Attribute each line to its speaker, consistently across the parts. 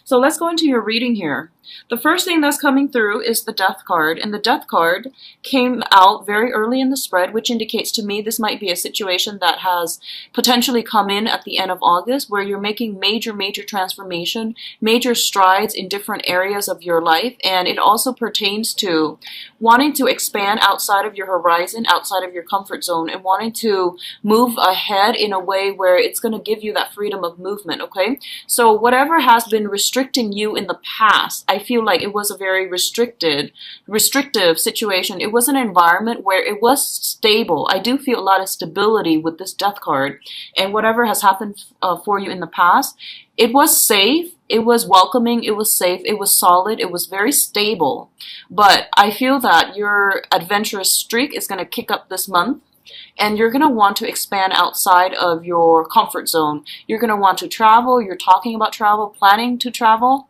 Speaker 1: So let's go into your reading here. The first thing that's coming through is the Death card, and the Death card came out very early in the spread, which indicates to me this might be a situation that has potentially come in at the end of August, where you're making major transformation, major strides in different areas of your life, and it also pertains to wanting to expand outside of your horizon, outside of your comfort zone, and wanting to move ahead in a way where it's going to give you that freedom of movement, okay? So whatever has been restricting you in the past, I feel like it was a very restrictive situation. It was an environment where it was stable. I do feel a lot of stability with this Death card, and whatever has happened for you in the past, it was safe, it was welcoming, it was safe, it was solid, it was very stable. But I feel that your adventurous streak is going to kick up this month, and you're going to want to expand outside of your comfort zone. You're going to want to travel. You're talking about travel, planning to travel.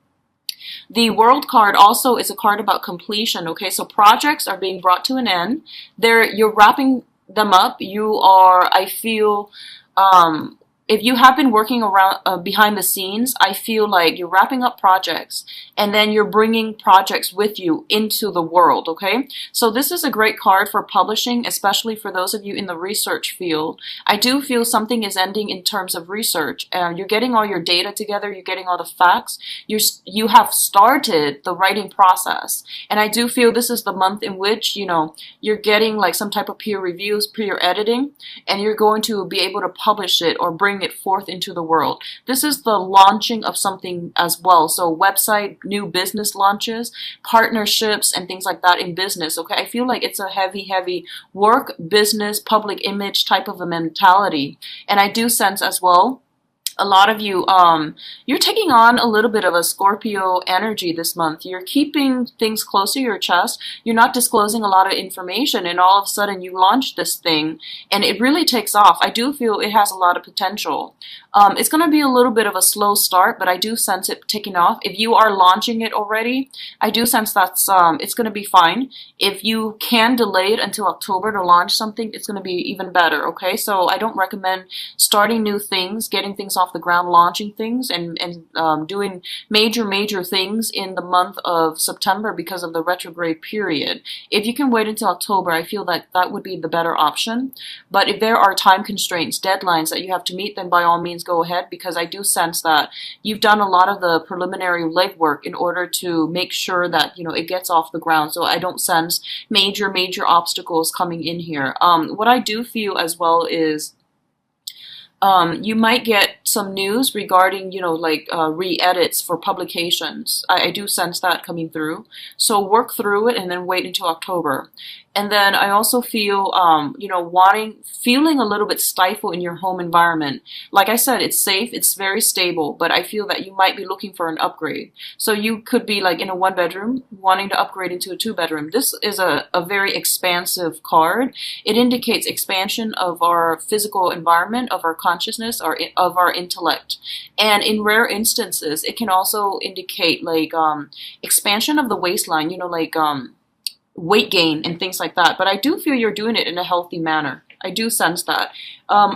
Speaker 1: The World card also is a card about completion, okay? So projects are being brought to an end. You're wrapping them up. You are, I feel, if you have been working around behind the scenes, I feel like you're wrapping up projects, and then you're bringing projects with you into the world, okay? So this is a great card for publishing, especially for those of you in the research field. I do feel something is ending in terms of research. You're getting all your data together, you're getting all the facts, you have started the writing process. And I do feel this is the month in which, you know, you're getting like some type of peer reviews, peer editing, and you're going to be able to publish it or bring it forth into the world. This is the launching of something as well. So website, new business launches, partnerships, and things like that in business. Okay, I feel like it's a heavy work, business, public image type of a mentality. And I do sense as well, a lot of you, you're taking on a little bit of a Scorpio energy this month. You're keeping things close to your chest. You're not disclosing a lot of information, and all of a sudden you launch this thing and it really takes off. I do feel it has a lot of potential. It's going to be a little bit of a slow start, but I do sense it taking off. If you are launching it already, I do sense that's it's going to be fine. If you can delay it until October to launch something, it's going to be even better, okay? So I don't recommend starting new things, getting things off the ground, launching things, and doing major things in the month of September because of the retrograde period. If you can wait until October, I feel that that would be the better option. But if there are time constraints, deadlines that you have to meet, then by all means go ahead, because I do sense that you've done a lot of the preliminary legwork in order to make sure that, you know, it gets off the ground. So I don't sense major obstacles coming in here. What I do feel as well is you might get some news regarding, you know, like re-edits for publications. I do sense that coming through. So work through it and then wait until October. And then I also feel, you know, feeling a little bit stifled in your home environment. Like I said, it's safe, it's very stable, but I feel that you might be looking for an upgrade. So you could be like in a 1-bedroom, wanting to upgrade into a 2-bedroom. This is a very expansive card. It indicates expansion of our physical environment, of our consciousness, or of our intellect. And in rare instances, it can also indicate like expansion of the waistline, you know, like weight gain and things like that. But I do feel you're doing it in a healthy manner. I do sense that.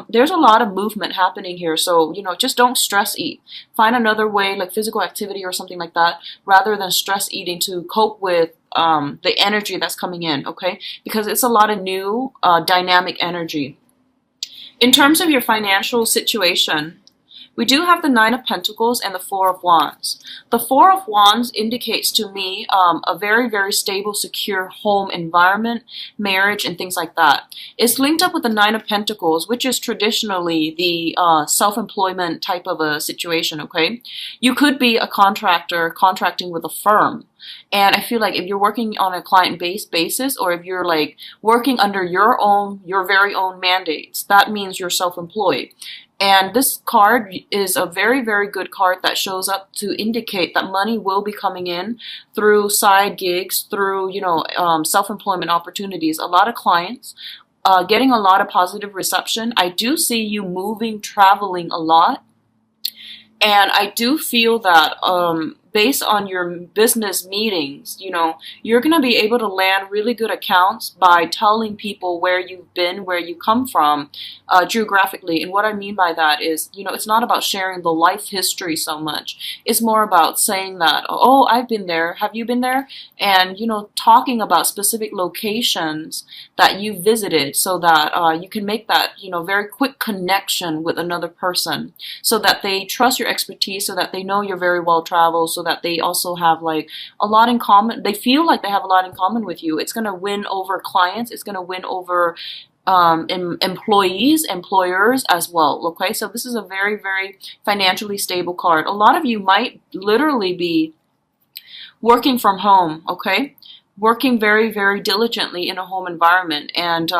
Speaker 1: There's a lot of movement happening here, so, you know, just don't stress eat. Find another way, like physical activity or something like that, rather than stress eating to cope with the energy that's coming in, okay? Because it's a lot of new dynamic energy. In terms of your financial situation, we do have the 9 of Pentacles and the 4 of Wands. The 4 of Wands indicates to me a very stable, secure home environment, marriage, and things like that. It's linked up with the 9 of Pentacles, which is traditionally the self-employment type of a situation, okay? You could be a contractor contracting with a firm. And I feel like if you're working on a client-based basis, or if you're like working under your very own mandates, that means you're self-employed. And this card is a very good card that shows up to indicate that money will be coming in through side gigs, through, you know, self-employment opportunities. A lot of clients getting a lot of positive reception. I do see you moving, traveling a lot. And I do feel that based on your business meetings, you're going to be able to land really good accounts by telling people where you've been, where you come from, geographically. And what I mean by that is, it's not about sharing the life history so much. It's more about saying that, oh, I've been there. Have you been there? And, talking about specific locations that you visited so that you can make that, very quick connection with another person so that they trust your expertise, so that they know you're very well traveled, so that they also have like a lot in common. They feel like they have a lot in common with you. It's going to win over clients. It's going to win over employees, employers as well. Okay, so this is a very, very financially stable card. A lot of you might literally be working from home, okay? Working very, very diligently in a home environment, and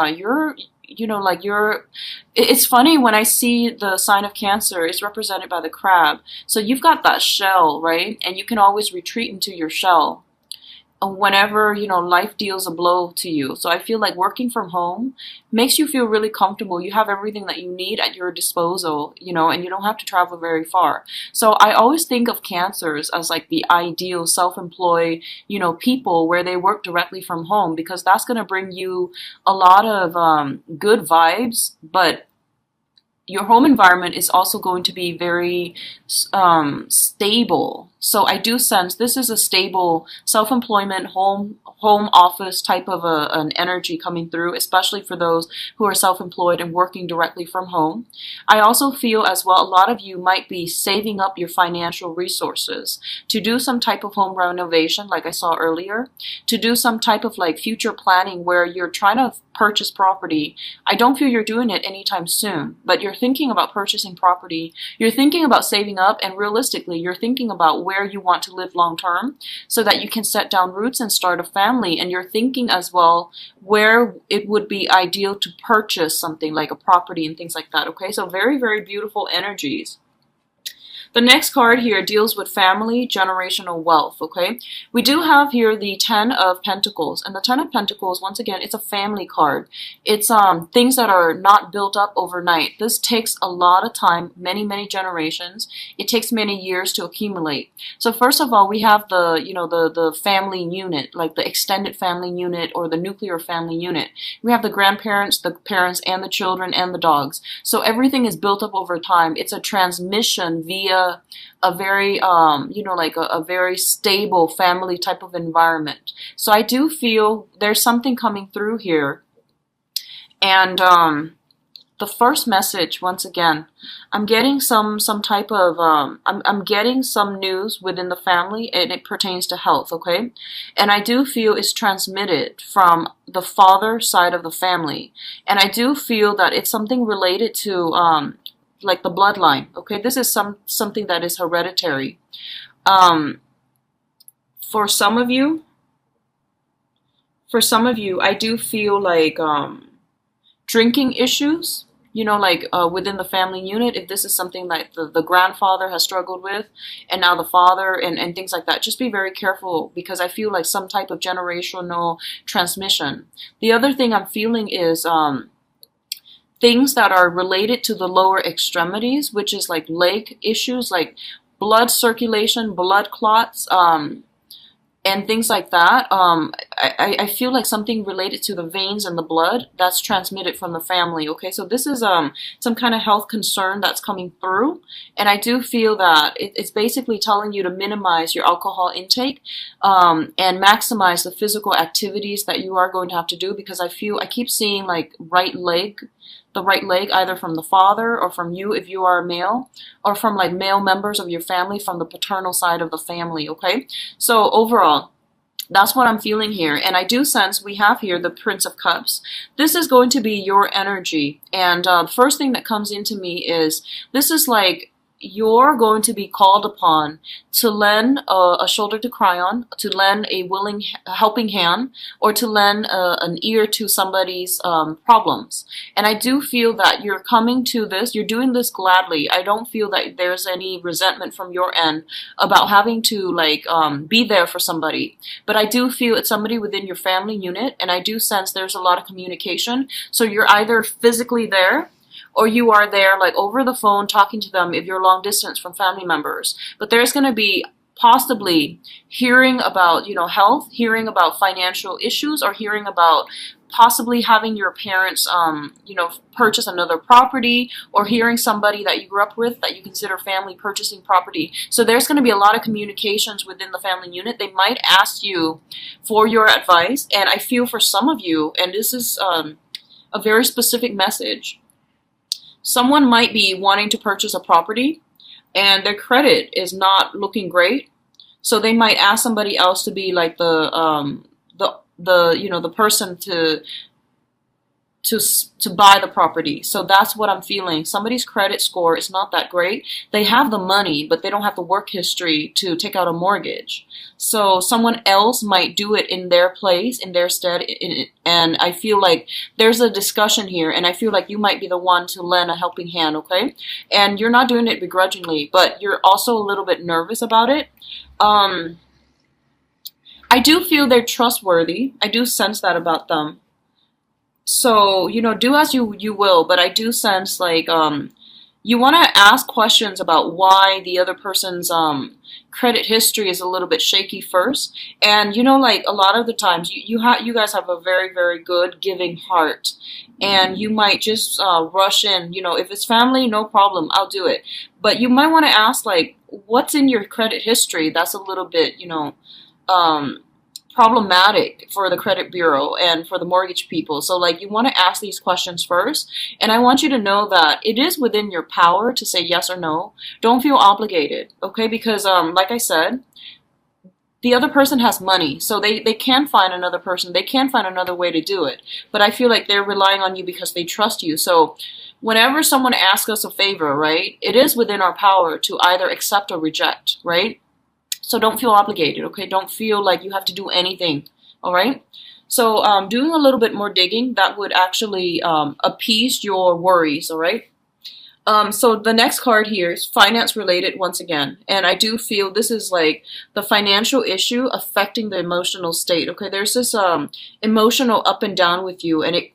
Speaker 1: it's funny when I see the sign of Cancer, it's represented by the crab. So you've got that shell, right? And you can always retreat into your shell whenever, life deals a blow to you. So I feel like working from home makes you feel really comfortable. You have everything that you need at your disposal, and you don't have to travel very far. So I always think of Cancers as like the ideal self-employed, people where they work directly from home, because that's going to bring you a lot of good vibes, but your home environment is also going to be very stable. So I do sense this is a stable self-employment home office type of an energy coming through, especially for those who are self-employed and working directly from home. I also feel as well a lot of you might be saving up your financial resources to do some type of home renovation like I saw earlier, to do some type of like future planning where you're trying to purchase property. I don't feel you're doing it anytime soon, but you're thinking about purchasing property. You're thinking about saving up, and realistically, you're thinking about where you want to live long term so that you can set down roots and start a family. And you're thinking as well where it would be ideal to purchase something like a property and things like that. Okay, so very, very beautiful energies. The next card here deals with family, generational wealth, okay? We do have here the Ten of Pentacles. And the Ten of Pentacles, once again, it's a family card. It's things that are not built up overnight. This takes a lot of time, many, many generations. It takes many years to accumulate. So first of all, we have the family unit, like the extended family unit or the nuclear family unit. We have the grandparents, the parents, and the children, and the dogs. So everything is built up over time. It's a transmission via a very a very stable family type of environment. So I do feel there's something coming through here. And the first message, once again, I'm getting some type of I'm getting some news within the family, and it pertains to health, okay? And I do feel it's transmitted from the father side of the family, and I do feel that it's something related to like the bloodline, okay? This is something that is hereditary. For some of you, I do feel like drinking issues, within the family unit, if this is something like the grandfather has struggled with, and now the father, and things like that, just be very careful, because I feel like some type of generational transmission. The other thing I'm feeling is things that are related to the lower extremities, which is like leg issues, like blood circulation, blood clots, and things like that. I feel like something related to the veins and the blood that's transmitted from the family. Okay, so this is some kind of health concern that's coming through, and I do feel that it's basically telling you to minimize your alcohol intake and maximize the physical activities that you are going to have to do, because I keep seeing like the right leg, either from the father or from you if you are a male, or from like male members of your family from the paternal side of the family, okay? So overall, that's what I'm feeling here. And I do sense we have here the Prince of Cups. This is going to be your energy. And the first thing that comes into me is this is like you're going to be called upon to lend a shoulder to cry on, to lend a willing helping hand, or to lend an ear to somebody's problems. And I do feel that you're coming to this, you're doing this gladly. I don't feel that there's any resentment from your end about having to be there for somebody. But I do feel it's somebody within your family unit, and I do sense there's a lot of communication. So you're either physically there, or you are there like over the phone talking to them if you're long distance from family members. But there's going to be possibly hearing about, health, hearing about financial issues, or hearing about possibly having your parents, purchase another property, or hearing somebody that you grew up with that you consider family purchasing property. So there's going to be a lot of communications within the family unit. They might ask you for your advice, and I feel for some of you, and this is a very specific message, someone might be wanting to purchase a property and their credit is not looking great. So they might ask somebody else to be like the person to buy the property. So that's what I'm feeling. Somebody's credit score is not that great. They have the money, but they don't have the work history to take out a mortgage. So someone else might do it in their place, in their stead. And I feel like there's a discussion here, and I feel like you might be the one to lend a helping hand, okay? And you're not doing it begrudgingly, but you're also a little bit nervous about it. I do feel they're trustworthy. I do sense that about them. So, do as you will, but I do sense like you want to ask questions about why the other person's credit history is a little bit shaky first. And like a lot of the times you guys have a very, very good giving heart, and you might just rush in. If it's family, no problem, I'll do it. But you might want to ask like, what's in your credit history that's a little bit, problematic for the credit bureau and for the mortgage people. So like you want to ask these questions first, and I want you to know that it is within your power to say yes or no. Don't feel obligated, okay? Because like I said, the other person has money, so they can find another person, they can find another way to do it, but I feel like they're relying on you because they trust you. So whenever someone asks us a favor, right, it is within our power to either accept or reject, right? So don't feel obligated, okay? Don't feel like you have to do anything, all right? So doing a little bit more digging, that would actually appease your worries, all right? So the next card here is finance related once again. And I do feel this is like the financial issue affecting the emotional state, okay? There's this emotional up and down with you, and it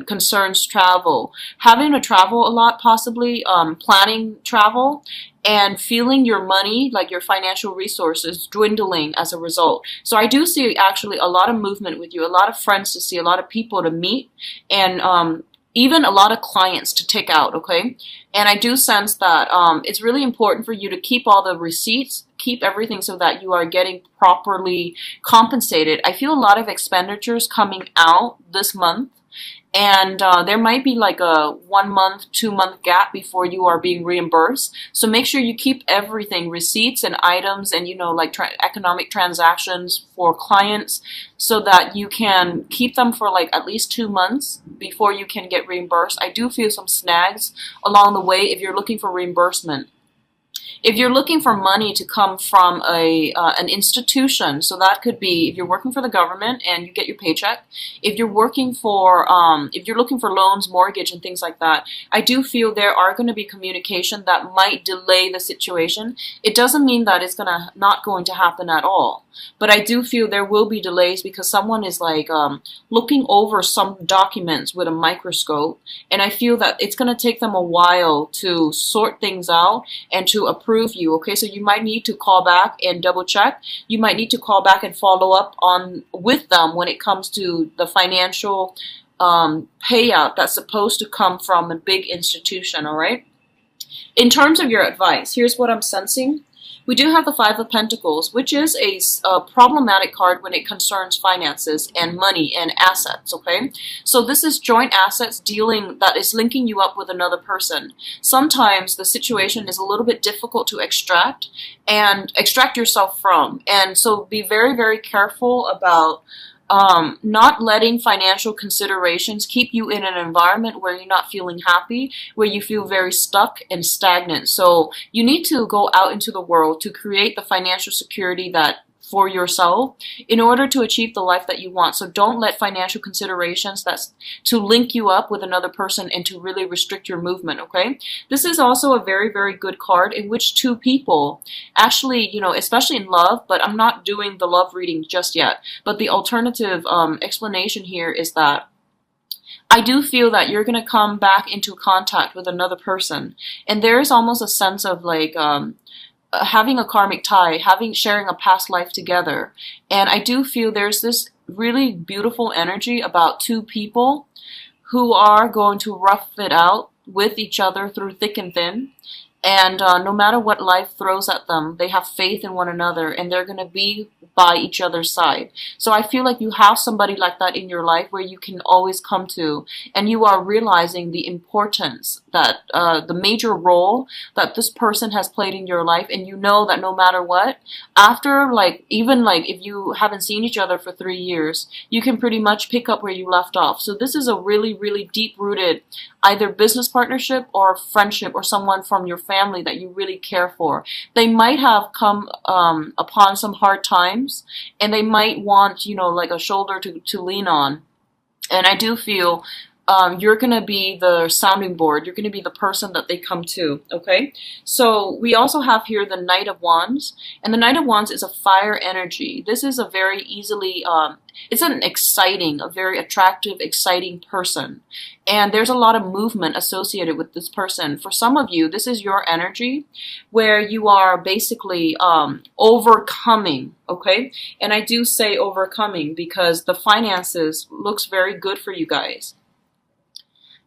Speaker 1: concerns travel. Having to travel a lot, possibly planning travel, and feeling your money, like your financial resources, dwindling as a result. So I do see actually a lot of movement with you, a lot of friends to see, a lot of people to meet, and even a lot of clients to take out, okay? And I do sense that it's really important for you to keep all the receipts, keep everything so that you are getting properly compensated. I feel a lot of expenditures coming out this month. And there might be like a 1 month, 2 month gap before you are being reimbursed. So make sure you keep everything, receipts and items and, like economic transactions for clients, so that you can keep them for like at least 2 months before you can get reimbursed. I do feel some snags along the way if you're looking for reimbursement. If you're looking for money to come from an institution, so that could be if you're working for the government and you get your paycheck. If you're working for, if you're looking for loans, mortgage, and things like that, I do feel there are going to be communication that might delay the situation. It doesn't mean that it's not going to happen at all. But I do feel there will be delays because someone is like looking over some documents with a microscope, and I feel that it's going to take them a while to sort things out and to approve you, okay? So you might need to call back and double check. You might need to call back and follow up with them when it comes to the financial payout that's supposed to come from a big institution, all right? In terms of your advice, here's what I'm sensing. We do have the Five of Pentacles, which is a problematic card when it concerns finances and money and assets, okay? So this is joint assets that is linking you up with another person. Sometimes the situation is a little bit difficult to extract yourself from. And so be very, very careful about not letting financial considerations keep you in an environment where you're not feeling happy, where you feel very stuck and stagnant. So you need to go out into the world to create the financial security for yourself in order to achieve the life that you want. So don't let financial considerations that's to link you up with another person and to really restrict your movement, okay? This is also a very, very good card in which two people actually, especially in love, but I'm not doing the love reading just yet. But the alternative explanation here is that I do feel that you're going to come back into contact with another person. And there is almost a sense of like, having a karmic tie, having sharing a past life together. And I do feel there's this really beautiful energy about two people who are going to rough it out with each other through thick and thin. And no matter what life throws at them, they have faith in one another and they're going to be by each other's side. So I feel like you have somebody like that in your life where you can always come to, and you are realizing the importance that the major role that this person has played in your life. And you know that no matter what, after like, even like if you haven't seen each other for 3 years, you can pretty much pick up where you left off. So this is a really, really deep rooted either business partnership or friendship or someone from your family that you really care for. They might have come upon some hard times and they might want, like a shoulder to lean on. And I do feel you're going to be the sounding board. You're going to be the person that they come to, okay? So we also have here the Knight of Wands. And the Knight of Wands is a fire energy. This is a very easily, it's an exciting, a very attractive, exciting person. And there's a lot of movement associated with this person. For some of you, this is your energy where you are basically overcoming, okay? And I do say overcoming because the finances looks very good for you guys.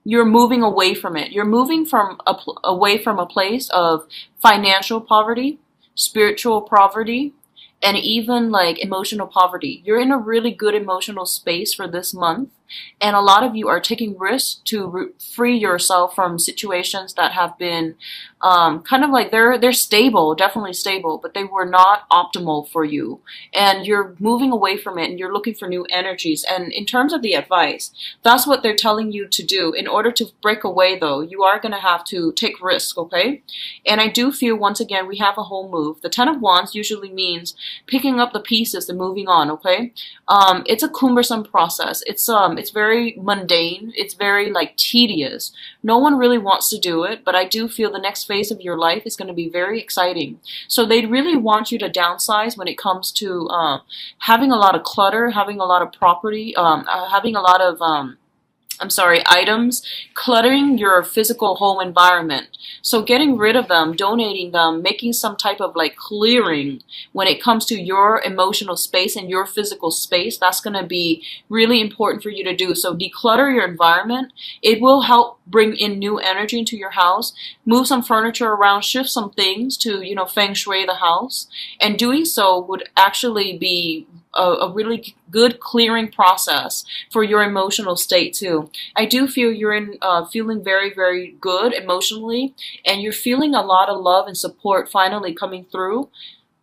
Speaker 1: You're moving away from it. You're moving away from a place of financial poverty, spiritual poverty, and even like emotional poverty. You're in a really good emotional space for this month. And a lot of you are taking risks to free yourself from situations that have been kind of like they're stable, definitely stable, but they were not optimal for you. And you're moving away from it and you're looking for new energies. And in terms of the advice, that's what they're telling you to do. In order to break away though, you are going to have to take risks, okay? And I do feel once again, we have a whole move. The Ten of Wands usually means picking up the pieces and moving on, okay? It's a cumbersome process. It's very mundane. It's very like tedious. No one really wants to do it, but I do feel the next phase of your life is going to be very exciting. So they really want you to downsize when it comes to having a lot of clutter, having a lot of property, having a lot of items, cluttering your physical home environment. So getting rid of them, donating them, making some type of like clearing when it comes to your emotional space and your physical space, that's going to be really important for you to do. So declutter your environment. It will help bring in new energy into your house. Move some furniture around, shift some things to, feng shui the house. And doing so would actually be a really good clearing process for your emotional state too. I do feel you're feeling very, very good emotionally, and you're feeling a lot of love and support finally coming through.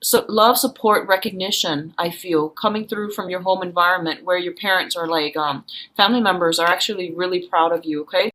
Speaker 1: So love, support, recognition, I feel, coming through from your home environment where your parents or like family members are actually really proud of you, okay?